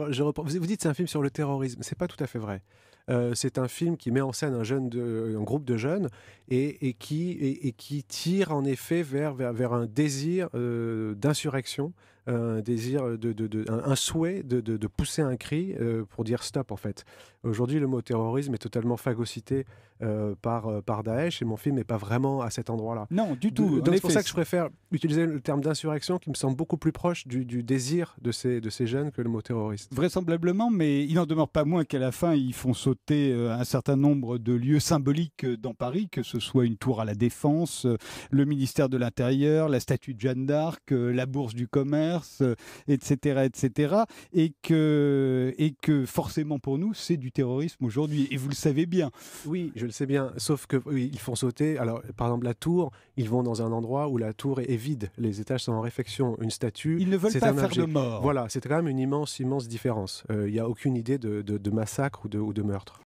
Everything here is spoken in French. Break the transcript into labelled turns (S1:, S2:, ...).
S1: Alors, vous dites c'est un film sur le terrorisme. C'est pas tout à fait vrai. C'est un film qui met en scène un groupe de jeunes et qui tire en effet vers un désir d'insurrection, un désir un souhait de pousser un cri pour dire stop en fait. Aujourd'hui, le mot terrorisme est totalement phagocyté par Daesh et mon film n'est pas vraiment à cet endroit-là.
S2: Non, du tout.
S1: Donc c'est pour ça que je préfère utiliser le terme d'insurrection qui me semble beaucoup plus proche du désir de ces jeunes que le mot terroriste.
S2: Vraisemblablement, mais il n'en demeure pas moins qu'à la fin, ils font sauter un certain nombre de lieux symboliques dans Paris, que ce soit une tour à la Défense, le ministère de l'Intérieur, la statue de Jeanne d'Arc, la bourse du commerce, etc., etc. Et que forcément pour nous, c'est du terrorisme aujourd'hui. Et vous le savez bien.
S1: Oui, je le sais bien. Sauf que oui, ils font sauter. Alors, par exemple, la tour, ils vont dans un endroit où la tour est vide. Les étages sont en réfection. Une statue.
S2: Ils ne veulent pas faire de mort.
S1: Voilà, c'est quand même une immense différence. Il n'y a aucune idée de massacre ou de meurtre.